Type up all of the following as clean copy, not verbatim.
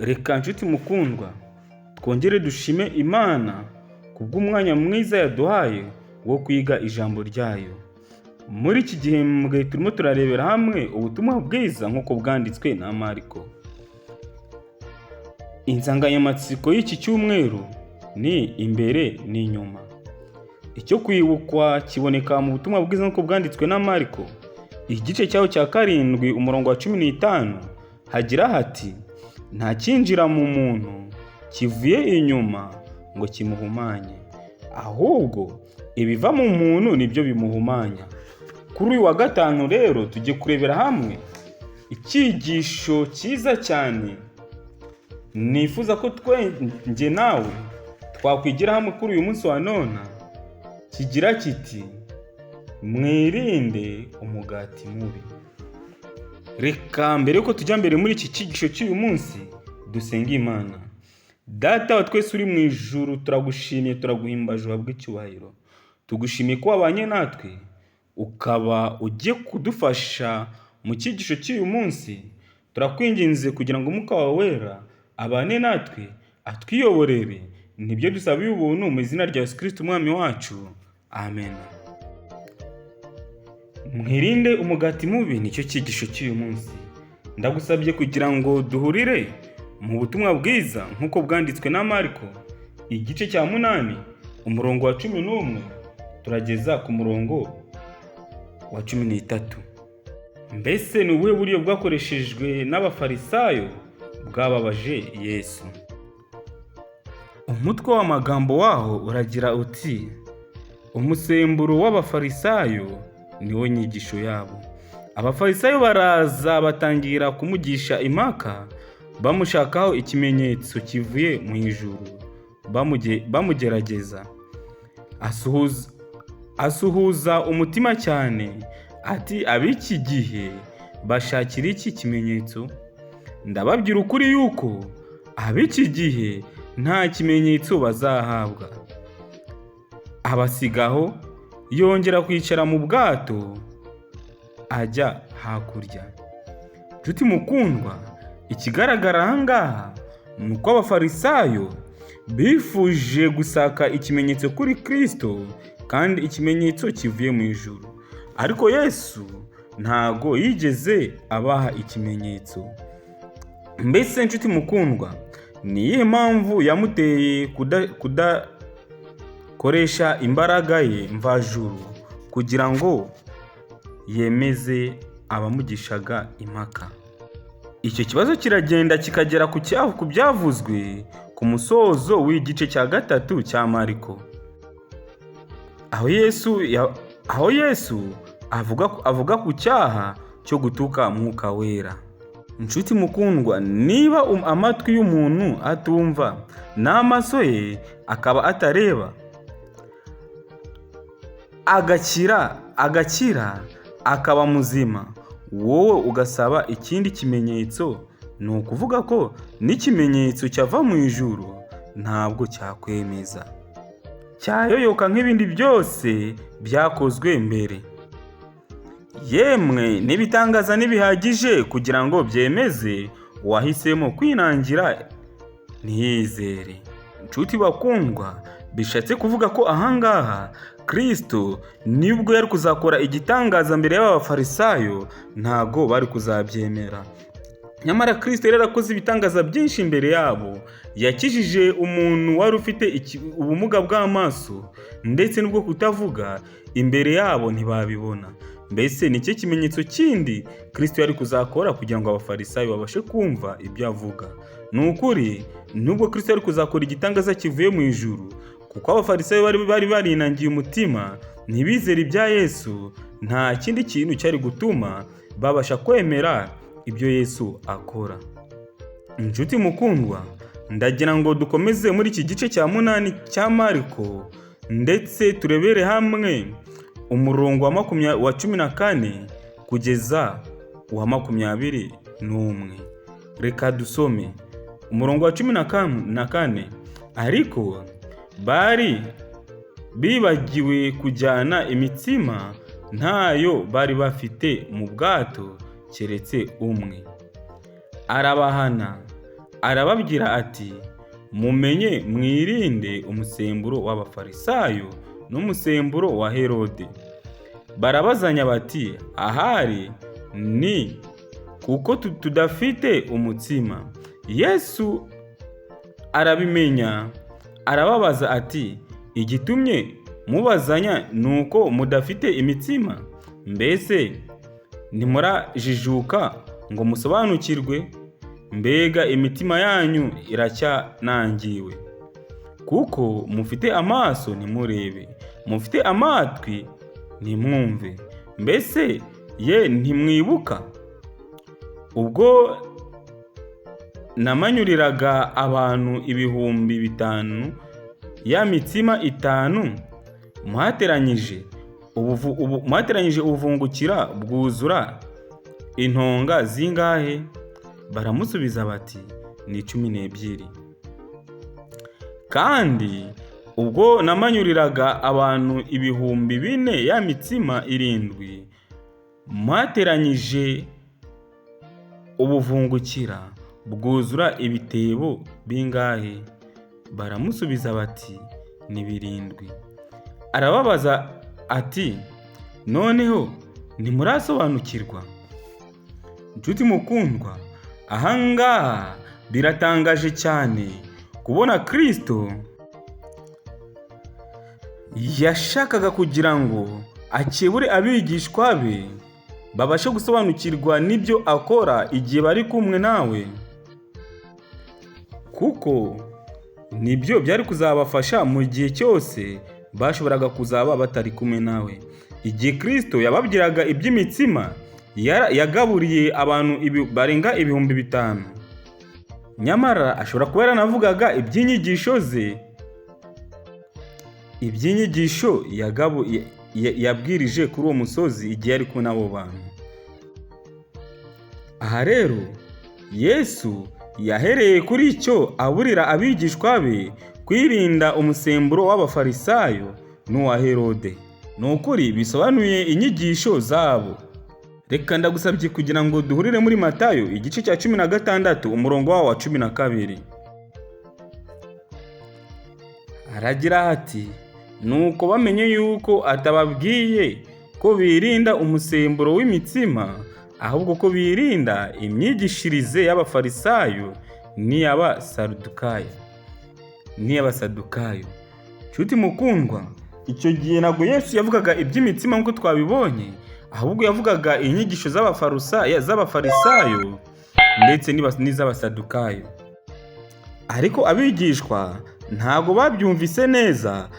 Reka nshuti mukundwa twongere dushime Imana kubw'umwanya mwiza yaduhaye wo kwiga ijambo ryayo. Muri iki gihembwe turimo turarebera hamwe ubutumwa bwiza nk'uko bwanditswe na Mariko. Insanganyamatsiko y'iki cyumweru ni imbere n'inyuma. Icyo kwibukwa kiboneka mu butumwa bwiza nk'uko bwanditswe na Mariko, igice cyaho cya 7 umurongo wa 15 hagira hati: nta kinjira mu muntu kivuye inyuma ngo kimuhumanye, ahubwo ibiva mu muntu nibyo bimuhumanya. Kuri uyu wa 5 rero tujye kurebera hamwe icyigisho cyiza cyane nifuza ko nge nawe twakwigira hamwe kuri uyu munsi wa none, kigira kiti: mwirinde umugati mubi. Reka mbere yuko tujya mbere muri iki cyigisho cy'uyu munsi dusenga Imana. Data wa twese uri mu ijuru, turagushimiye, turaguhimbaje, uhabwe icyubahiro. Tugushimiye ko wabanye natwe ukaba ugiye kudufasha mu cyigisho cy'uyu munsi. Turakwinginze kugira ngo Umwuka wawe wera abane natwe, atwiyoborere. Nibyo dusabiye ubuntu mu izina rya Yesu Kristo umwami wacu, amen. Mwirinde umugati mubi nicyo cyigisho cy'uyu munsi. Ndagusabye kugira ngo duhurire mu butumwa bwiza nk'uko bwanditswe na Mariko, igice cya 8 umurongo wa 11 turageza ku murongo wa 13. Mbese ni ubuhe buryo bwakoreshejwe n'abafarisayo bwababaje Yesu? Umutwe w'amagambo waho uragira uti: umusemburo w'abafarisayo niwo nyigisho yabo. Abafarisayo baraza batangira kumugisha impaka, bamushakaho ikimenyetso kivuye mu ijuru, bamugerageza. Asuhuza umutima cyane ati: ab'iki gihe bashakira iki kimenyetso? Ndababwira ukuri yuko ab'iki gihe nta kimenyetso bazahabwa. Abasigaho yongera kwicara mu bwato ajya hakurya. Nshuti mukundwa, ikigaragara ahangaha ni uko abafarisayo bifuje gusaka ikimenyetso kuri Kristo, kandi ikimenyetso kivuye mu ijuru. Ariko Yesu ntago yigeze abaha ikimenyetso. Mbese nshuti mukundwa, ni iyihe mpamvu yamuteye kudakoresha imbaraga ye mvajuru kugira ngo yemeze abamugishaga impaka? Icyo kibazo kiragenda kikagera ku byavuzwe ku musozo w'igice cya 3 cya Mariko, aho Yesu avuga ku cyaha cyo gutuka Mwuka Wera. Nshuti mukundwa, niba amatwi y'umuntu atumva n'amaso ye akaba atareba, agakira akaba muzima, wowe ugasaba ikindi kimenyetso, ni ukuvuga ko n'ikimenyetso cyava mu ijuru ntabwo cyakwemeza, cyayoyoka nk'ibindi byose byakozwe mbere. Yemwe n'ibitangaza ntibihagije kugira ngo byemeze uwahisemo kwinangira ntiyizere. Nshuti bakundwa, bishatse kuvuga ko ahangaha Kristo nibwo yari kuzakora igitangaza mbere y'abafarisayo, ntago bari kuzabyemera. Nyamara Kristo yari yarakoze ibitangaza byinshi imbere yabo. Yakijije umuntu wari ufite ubumuga bw'amaso ndetse n'ubwo kutavuga, imbere yabo ntibabibona. Mbese ni cyo kimenyetso kindi Kristo yari kuzakora kugira ngo abafarisayo babashe kumva ibyo avuga? Ni ukuri, nubwo Kristo yari kuzakora igitangaza kivuye mu ijuru, kuko abafarisayo bari barinangiye umutima, ntibizere ibya Yesu, nta kindi kintu cyari gutuma babasha kwemera ibyo Yesu akora. Inshuti mukundwa, ndagira ngo dukomeze muri iki gice cya 8 cya Mariko, ndetse turebere hamwe umurongo wa 14 kugeza wa 21. Reka dusome umurongo wa 14. Ariko bari bibagiwe kujyana imitsima, ntayo bari bafite mu bwato keretse umwe. Arabahana arababwira ati, mumenye mwirinde umusemburo w'abafarisayo n'umusemburo wa Herode. Barabazanya bati, ahari ni kuko tudafite umutsima. Yesu arabimenya, arababaza ati, igitumye mubazanya nuko mudafite imitsima? Mbese ntimurajijuka ngo musobanukirwe? Mbega imitima yanyu iracyanangiwe? Kuko mufite amaso ntimurebe, mufite amatwi ntimwumve. Mbese ntimwibuka ubwo namanyuriraga abantu 5,000 ya mitsima 5, mwateranyije ubuvungukira bwuzura intonga zingahe? Baramusubiza bati, ni 12. Kandi ubwo namanyuriraga abantu 4,000 ya mitsima 7, mwateranyije ubuvungukira bwuzura ibitebo bingahe? Baramusubiza bati, ni 7. Arababaza ati, noneho ntimurasobanukirwa? Nshuti mukundwa, ahangaha biratangaje cyane kubona Kristo yashakaga kugira ngo akebure abigishwa be babashe gusobanukirwa n'ibyo akora igihe bari kumwe nawe, kuko nibyo byari kuzabafasha mu gihe cyose bashoboraga kuzaba batari kumwe nawe. Igihe Kristo yababwiraga iby'imitsima, yagaburiye abantu barenga 5,000. Nyamara ashobora kuba yaranavugaga iby'inyigisho ze, iby'inyigisho yabwirije kuri uwo musozi igihe ari kumwe n'abo bantu. Aha rero Yesu yahereye kuri icyo aburira abigishwa be kwirinda umusemburo w'abafarisayo n'uwa Herode. Ni ukuri bisobanuye inyigisho zabo. Reka ndagusabye kugira ngo duhurire muri Matayo igice cya 16 umurongo wa 12. Aragira ati, nuko bamenye yuko atababwiye ko birinda umusemburo w'imitsima, ahubwo ko birinda imyigishirize y'abafarisayo n'iy'abasadukayo. Nshuti mukundwa, icyo gihe ntabwo Yesu yavugaga iby'imitsima nk'uko twabibonye, ahubwo yavugaga inyigisho z'abafarisayo ndetse n'iz'abasadukayo. Ariko abigishwa ntabwo babyumvise neza,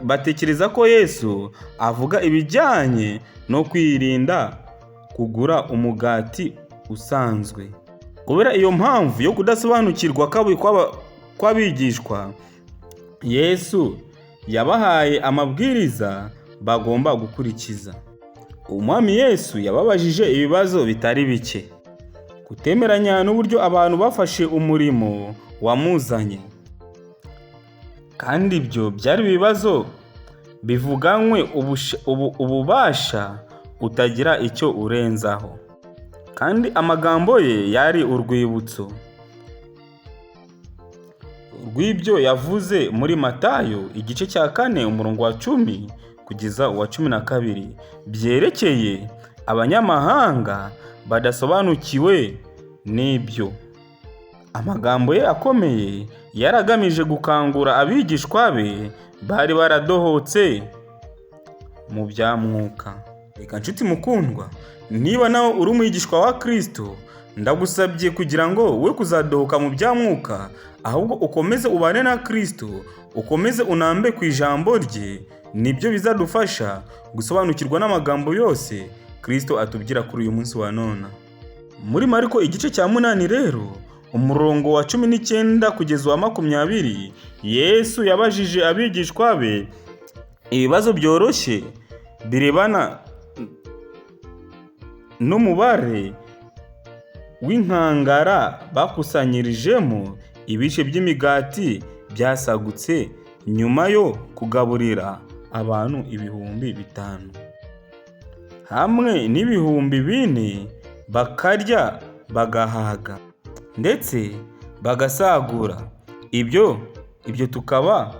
batekereza ko Yesu avuga ibijyanye no kwirinda kugura umugati usanzwe. Kubera iyo mpamvu yo kudasobanukirwa kw'abigishwa, Yesu yabahaye amabwiriza bagomba gukurikiza. Umwami Yesu yababajije ibibazo bitari bike, kutemeranya n'uburyo abantu bafashe umurimo wamuzanye. Kandi ibyo byari ibibazo bivuganywe ububasha utagira icyo urenzaho. Kandi amagambo ye yari urwibutso rw'ibyo yavuze muri Matayo igice cya 4 umurongo wa 10 kugeza uwa 12, byerekeye abanyamahanga badasobanukiwe n'ibyo. Amagambo ye akomeye yaragamije gukangura abigishwa be bari baradohotse mu bya mwuka. Reka nshuti mukundwa, niba nawe uri umwigishwa wa Kristo, ndagusabye kugira ngo we kuzadohoka mu bya mwuka, ahubwo ukomeze ubane na Kristo, ukomeze unambe ku ijambo rye. Nibyo bizadufasha gusobanukirwa n'amagambo yose Kristo atubwira kuri uyu munsi wa none. Muri Mariko igice cya 8 rero umurongo wa 19 kugeza wa 20, Yesu yabajije abigishwa be ibibazo byoroshye birebana n'umubare w'inkangara bakusanyirijemo ibice by'imigati byasagutse nyuma yo kugaburira abantu 5,000 hamwe n'4,000 bakarya bagahaga. ndetse bagasagura. Ibyo tukaba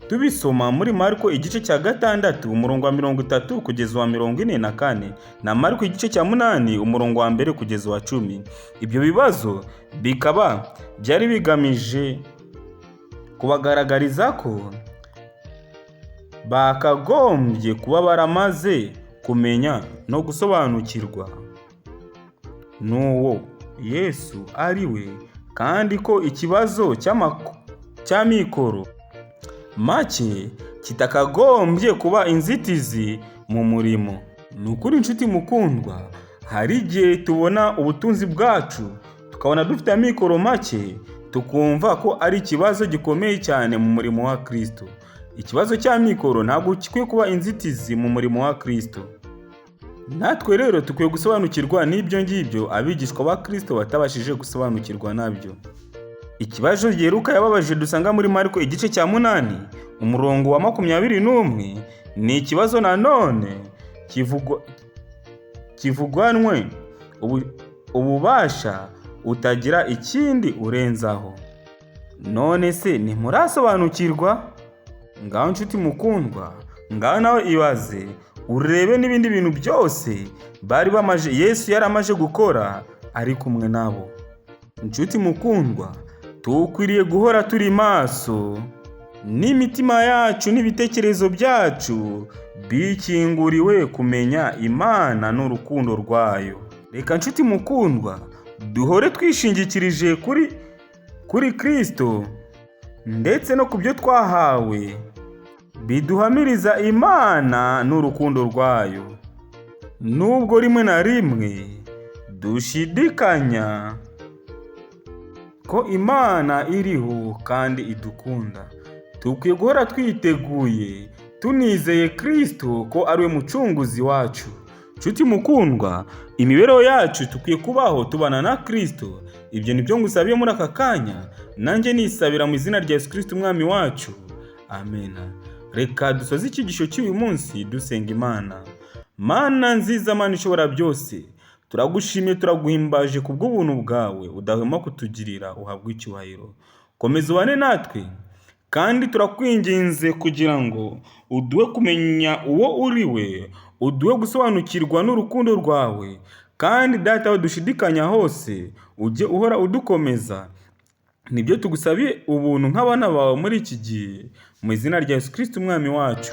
tubisoma muri Mariko igice cya 6 umurongo wa 30 kugeza wa 44 na Mariko igice cya 8 umurongo wa 1 kugeza wa 10. Ibyo bibazo bikaba byari bigamije kubagaragariza ko bakagombye kuba baramaze kumenya no gusobanukirwa n'uwo Yesu ari we, kandi ko ikibazo cy'amikoro make kitakagombye kuba inzitizi mu murimo. Ni ukuri inshuti mukundwa, hari igihe tubona ubutunzi bwacu tukabona dufite amikoro make, tukumva ko ari ikibazo gikomeye cyane mu murimo wa Kristo. Ikibazo cy'amikoro ntabwo gikwiye kuba inzitizi mu murimo wa Kristo. Natwe rero tukwiye gusobanukirwa n'ibyo ngibyo abigishwa ba Kristo batabashije gusobanukirwa nabyo. Ikibazo Luka yababaje dusanga muri Mariko igice cya 8 umurongo wa 21 ni ikibazo nanone kivugwanwe ububasha utagira ikindi urenzaho. None se ntimurasobanukirwa? Ngaho nshuti mukundwa, ngaho nawe ibaze urebe n'ibindi bintu byose Yesu yaramaje gukora ari kumwe nabo. Nshuti mukundwa, tukwiriye guhora turi maso n'imitima yacu n'ibitekerezo byacu bikinguriwe kumenya Imana n'urukundo rwayo. Reka nshuti mukundwa, duhore twishingikirije kuri Kristo ndetse no ku byo twahawe biduhamiriza Imana n'urukundo rwayo. Nubwo rimwe na rimwe dushidikanya ko Imana iriho kandi idukunda, tukwiye guhora twiteguye tunizeye Kristo ko ari we mucunguzi wacu. Nshuti mukundwa, imibereho yacu tukwiye kubaho tubana na Kristo. Ibyo nibyo ngusabiye muri aka kanya, nanjye nisabira mu izina rya Yesu Kristo umwami wacu. Amen. Reka dusoze icyigisho cy'uyu munsi dusenga Imana. Mana nziza, Mana ishobora byose, turagushimye turaguhimbaje kubw'ubuntu bwawe udahwema kutugirira. Uhabwe icyubahiro, komeza ubane natwe, kandi turakwinginze kugira ngo uduhe kumenya uwo uri we, uduhe gusobanukirwa n'urukundo rwawe, kandi data aho dushidikanya hose ujye uhora udukomeza. Nibyo tugusabiye ubuntu nk'abana bawe muri iki gihe, mu izina rya Yesu Kristo umwami wacu.